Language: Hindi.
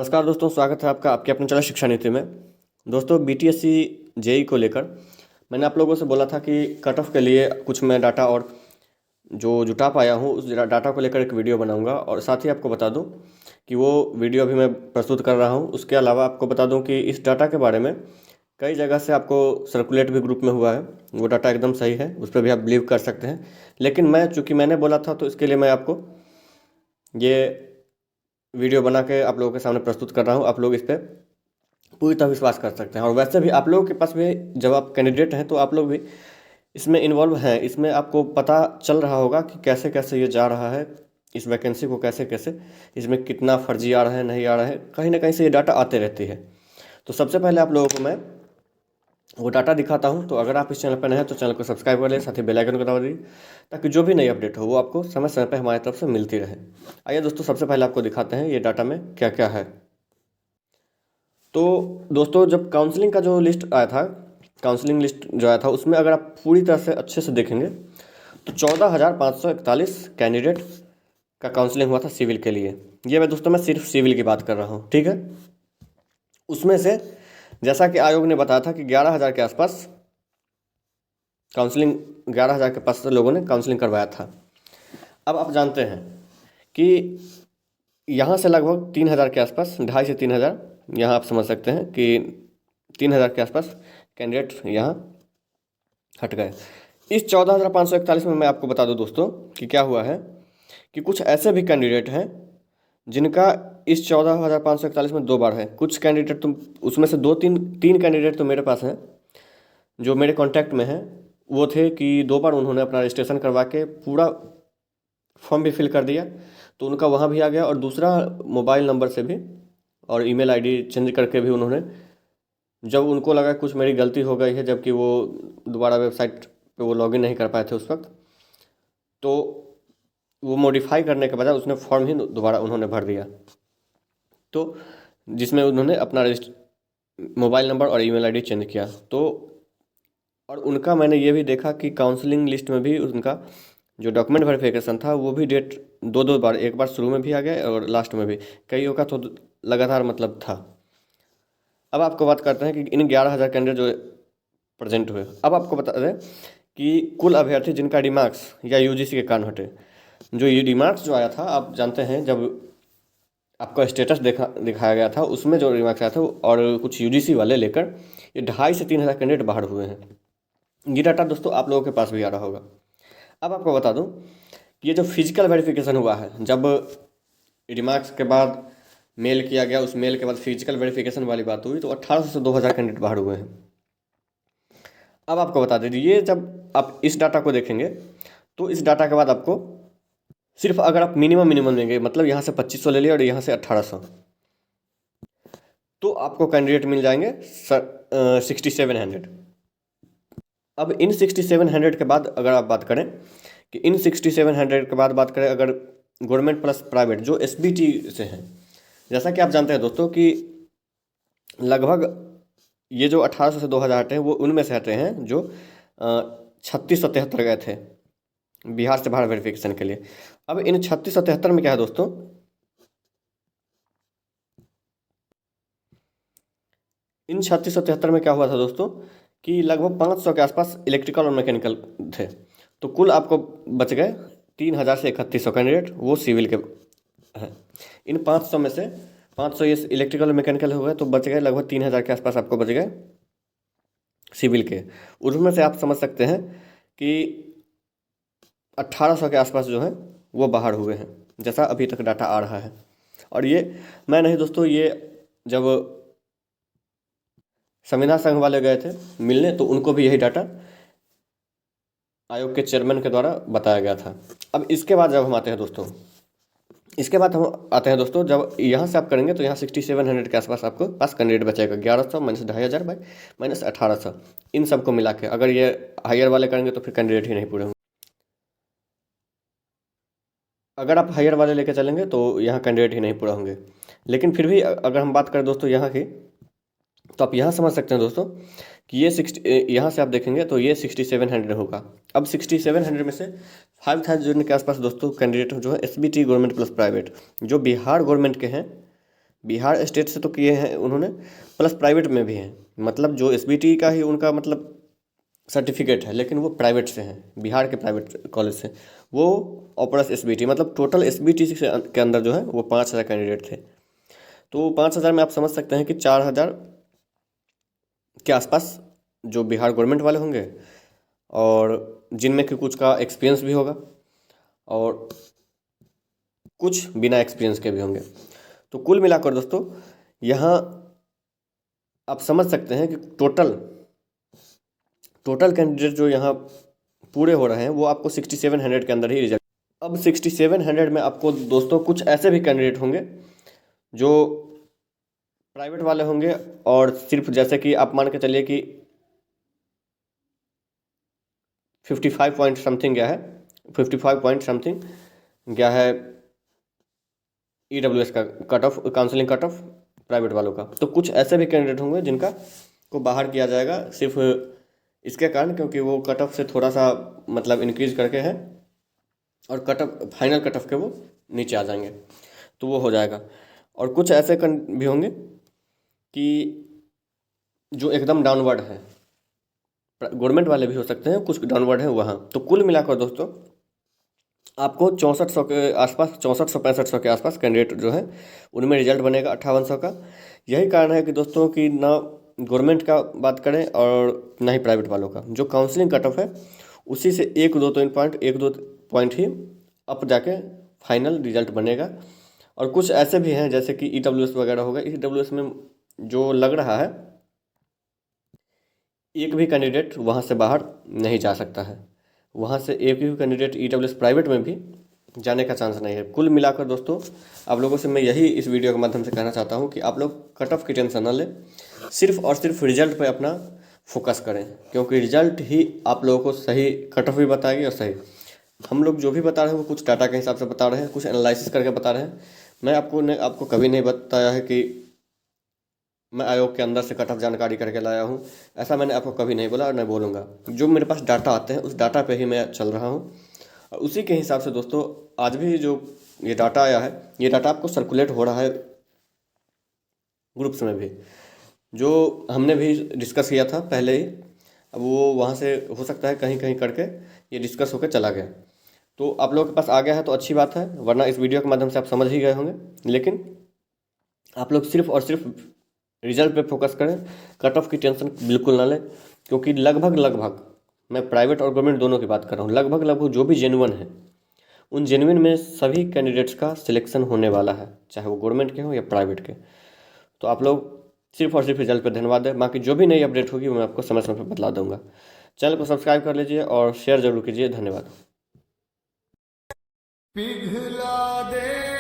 नमस्कार दोस्तों, स्वागत है आपका आपके अपने चला शिक्षा नीति में। दोस्तों, बीटीएससी जेई को लेकर मैंने आप लोगों से बोला था कि कट ऑफ के लिए कुछ मैं डाटा और जो जुटा पाया हूँ उस डाटा को लेकर एक वीडियो बनाऊंगा और साथ ही आपको बता दूं कि वो वीडियो अभी मैं प्रस्तुत कर रहा हूँ। उसके अलावा आपको बता दूं कि इस डाटा के बारे में कई जगह से आपको सर्कुलेट भी ग्रुप में हुआ है। वो डाटा एकदम सही है, उस पर भी आप बिलीव कर सकते हैं। लेकिन चूँकि मैंने बोला था तो इसके लिए मैं आपको ये वीडियो बना के आप लोगों के सामने प्रस्तुत कर रहा हूँ। आप लोग इस पर पूरी तरह विश्वास कर सकते हैं। और वैसे भी आप लोगों के पास भी जब आप कैंडिडेट हैं तो आप लोग भी इसमें इन्वॉल्व हैं। इसमें आपको पता चल रहा होगा कि कैसे कैसे ये जा रहा है, इस वैकेंसी को कैसे कैसे इसमें कितना फर्जी आ रहा है, नहीं आ रहा है, कहीं ना कहीं से ये डाटा आते रहती है। तो सबसे पहले आप लोगों को मैं वो डाटा दिखाता हूँ। तो अगर आप इस चैनल पर नए हैं तो चैनल को सब्सक्राइब कर लें, साथ ही बेल आइकन को दबा दीजिए ताकि जो भी नई अपडेट हो वो आपको समय समय पर हमारी तरफ से मिलती रहे। आइए दोस्तों, सबसे पहले आपको दिखाते हैं ये डाटा में क्या क्या है। तो दोस्तों, जब काउंसलिंग का जो लिस्ट आया था, काउंसलिंग लिस्ट जो आया था उसमें अगर आप पूरी तरह से अच्छे से देखेंगे तो 14,541 कैंडिडेट का काउंसलिंग हुआ था सिविल के लिए। ये दोस्तों मैं सिर्फ सिविल की बात कर रहा हूँ, ठीक है। उसमें से जैसा कि आयोग ने बताया था कि 11,000 के आसपास काउंसलिंग 11,000 के पास लोगों ने काउंसलिंग करवाया था। अब आप जानते हैं कि यहाँ से लगभग 3,000 के आसपास, 2,500 से 3,000, यहाँ आप समझ सकते हैं कि 3,000 के आसपास कैंडिडेट यहाँ हट गए। इस 14,541 में मैं आपको बता दूं दोस्तों कि क्या हुआ है कि कुछ ऐसे भी कैंडिडेट हैं जिनका इस 14,541 में 2 बार है। कुछ कैंडिडेट तुम उसमें से तीन कैंडिडेट तो मेरे पास हैं जो मेरे कांटेक्ट में हैं। वो थे कि 2 बार उन्होंने अपना रजिस्ट्रेशन करवा के पूरा फॉर्म भी फिल कर दिया तो उनका वहाँ भी आ गया, और दूसरा मोबाइल नंबर से भी और ईमेल आईडी चेंज करके भी उन्होंने, जब उनको लगा कुछ मेरी गलती हो गई है, जबकि वो दोबारा वेबसाइट पे वो लॉगिन नहीं कर पाए थे उस वक्त, तो वो मॉडिफाई करने के बजाय उसने फॉर्म ही दोबारा उन्होंने भर दिया, तो जिसमें उन्होंने अपना मोबाइल नंबर और ईमेल आईडी चेंज किया। तो और उनका मैंने ये भी देखा कि काउंसलिंग लिस्ट में भी उनका जो डॉक्यूमेंट वेरिफिकेशन था वो भी डेट दो बार, एक बार शुरू में भी आ गया और लास्ट में भी, कईयों का तो लगातार मतलब था। अब आपको बात करते हैं कि इन 11,000 कैंडिडेट जो प्रेजेंट हुए। अब आपको बता दें कि कुल अभ्यर्थी जिनका रिमार्क्स या यूजीसी के कारण हटे, जो ये रिमार्क्स जो आया था, आप जानते हैं जब आपका स्टेटस दिखाया गया था उसमें जो रिमार्क्स आया था और कुछ यूजीसी वाले लेकर ये 2,500 से 3,000 कैंडिडेट बाहर हुए हैं। ये डाटा दोस्तों आप लोगों के पास भी आ रहा होगा। अब आपको बता दूं कि ये जो फिजिकल वेरिफिकेशन हुआ है, जब रिमार्क्स के बाद मेल किया गया, उस मेल के बाद फिजिकल वेरिफिकेशन वाली बात हुई तो 1,800 से 2,000 कैंडिडेट बाहर हुए हैं। अब आपको बता दीजिए, ये जब आप इस डाटा को देखेंगे तो इस डाटा के बाद आपको सिर्फ अगर आप मिनिमम लेंगे, मतलब यहाँ से 2,500 ले लिया और यहाँ से 1,800, तो आपको कैंडिडेट मिल जाएंगे 6,700। अब इन 6,700 के बाद अगर आप बात करें कि इन 6,700 के बाद बात करें अगर गवर्नमेंट प्लस प्राइवेट जो एसबीटी से हैं, जैसा कि आप जानते हैं दोस्तों कि लगभग ये जो 1,800 से 2,000 हटे हैं वो उनमें से हटे हैं जो 3,673 गए थे बिहार से बाहर वेरिफिकेशन के लिए। अब इन 3,673 में क्या है दोस्तों, इन 3,673 में क्या हुआ था दोस्तों कि लगभग 500 के आसपास इलेक्ट्रिकल और मैकेनिकल थे। तो कुल आपको बच गए 3,000 से 3,100 कैंडिडेट, वो सिविल के हैं। इन 500 में से 500 ये इलेक्ट्रिकल और मैकेनिकल हो गए, तो बच गए लगभग 3,000 के आसपास आपको बच गए सिविल के। उसमें से आप समझ सकते हैं कि 1,800 के आसपास जो है वो बाहर हुए हैं, जैसा अभी तक डाटा आ रहा है। और ये मैं नहीं दोस्तों, ये जब संविधान संघ वाले गए थे मिलने तो उनको भी यही डाटा आयोग के चेयरमैन के द्वारा बताया गया था। अब इसके बाद जब हम आते हैं दोस्तों, जब यहाँ से आप करेंगे तो यहाँ 6,700 के आसपास आपको पास कैंडिडेट बचेगा। 1,100 माइनस 2,500 बाई माइनस 1,800, इन सबको मिला के अगर ये हायर वाले करेंगे तो फिर कैंडिडेट ही नहीं पूरे होंगे। अगर आप हायर वाले लेके चलेंगे तो यहाँ कैंडिडेट ही नहीं पूरा होंगे। लेकिन फिर भी अगर हम बात करें दोस्तों यहाँ की, तो आप यहाँ समझ सकते हैं दोस्तों कि ये 60, यहाँ से आप देखेंगे तो ये 6,700 होगा। अब 6,700 में से 5,000 के आसपास दोस्तों कैंडिडेट जो है एसबीटी गवर्नमेंट प्लस प्राइवेट जो बिहार गवर्नमेंट के हैं, बिहार स्टेट से तो किए हैं उन्होंने, प्लस प्राइवेट में भी हैं। मतलब जो एसबीटी का ही उनका मतलब सर्टिफिकेट है, लेकिन वो प्राइवेट से हैं, बिहार के प्राइवेट कॉलेज से। वो और प्लस एसबीटी, मतलब टोटल एसबीटी के अंदर जो है वो 5,000 कैंडिडेट थे। तो 5,000 में आप समझ सकते हैं कि 4,000 के आसपास जो बिहार गवर्नमेंट वाले होंगे, और जिनमें कि कुछ का एक्सपीरियंस भी होगा और कुछ बिना एक्सपीरियंस के भी होंगे। तो कुल मिलाकर दोस्तों यहाँ आप समझ सकते हैं कि टोटल कैंडिडेट जो यहाँ पूरे हो रहे हैं वो आपको 6,700 के अंदर ही रिजल्ट। अब 6,700 में आपको दोस्तों कुछ ऐसे भी कैंडिडेट होंगे जो प्राइवेट वाले होंगे, और सिर्फ जैसे कि आप मान के चलिए कि 55 पॉइंट समथिंग गया है, 55 पॉइंट समथिंग गया है EWS का cut off, counselling cut off private वालों का। तो कुछ ऐसे भी कैंडिडेट होंगे जिनका को बाहर किया जाएगा सिर्फ इसके कारण, क्योंकि वो कट ऑफ से थोड़ा सा मतलब इंक्रीज करके है, और cut off final cut off के वो नीचे आ जाएंगे, तो वो हो जाएगा। और कुछ ऐसे भी होंगे कि जो एकदम डाउनवर्ड है, गवर्नमेंट वाले भी हो सकते हैं, कुछ डाउनवर्ड है वहाँ। तो कुल मिलाकर दोस्तों आपको 6400 के आसपास, 6400-6500 के आसपास कैंडिडेट जो है उनमें रिजल्ट बनेगा 5800 का। यही कारण है कि दोस्तों कि ना गवर्नमेंट का बात करें और ना ही प्राइवेट वालों का, जो काउंसलिंग कट ऑफ है उसी से 1-2 पॉइंट ही अप जाके फाइनल रिजल्ट बनेगा। और कुछ ऐसे भी हैं जैसे कि EWS वगैरह होगा, EWS में जो लग रहा है एक भी कैंडिडेट वहाँ से बाहर नहीं जा सकता है, वहाँ से एक भी कैंडिडेट EWS प्राइवेट में भी जाने का चांस नहीं है। कुल मिलाकर दोस्तों आप लोगों से मैं यही इस वीडियो के माध्यम से कहना चाहता हूँ कि आप लोग कट ऑफ की टेंशन ना लें, सिर्फ और सिर्फ रिजल्ट पे अपना फोकस करें, क्योंकि रिजल्ट ही आप लोगों को सही कट ऑफ भी बताएगी। और सही हम लोग जो भी बता रहे हैं वो कुछ डाटा के हिसाब से बता रहे हैं, कुछ एनालिसिस करके बता रहे हैं। मैं आपको कभी नहीं बताया है कि मैं आयोग के अंदर से कट ऑफ जानकारी करके लाया हूँ, ऐसा मैंने आपको कभी नहीं बोला और नहीं बोलूँगा। जो मेरे पास डाटा आते हैं उस डाटा पे ही मैं चल रहा हूँ, और उसी के हिसाब से दोस्तों आज भी जो ये डाटा आया है, ये डाटा आपको सर्कुलेट हो रहा है ग्रुप्स में भी, जो हमने भी डिस्कस किया था पहले ही। अब वो वहाँ से हो सकता है कहीं कहीं करके ये डिस्कस होकर चला गया, तो आप लोगों के पास आ गया है तो अच्छी बात है, वरना इस वीडियो के माध्यम से आप समझ ही गए होंगे। लेकिन आप लोग सिर्फ और सिर्फ रिजल्ट पे फोकस करें, कट ऑफ की टेंशन बिल्कुल ना लें, क्योंकि लगभग मैं प्राइवेट और गवर्नमेंट दोनों की बात कर रहा हूँ, लगभग जो भी जेन्युइन है उन जेन्युइन में सभी कैंडिडेट्स का सिलेक्शन होने वाला है, चाहे वो गवर्नमेंट के हो या प्राइवेट के। तो आप लोग सिर्फ और सिर्फ रिजल्ट पर धन्यवाद दें, बाकी जो भी नई अपडेट होगी वो मैं आपको समय समय पर बतला दूंगा। चैनल को सब्सक्राइब कर लीजिए और शेयर जरूर कीजिए। धन्यवाद। पिघला दे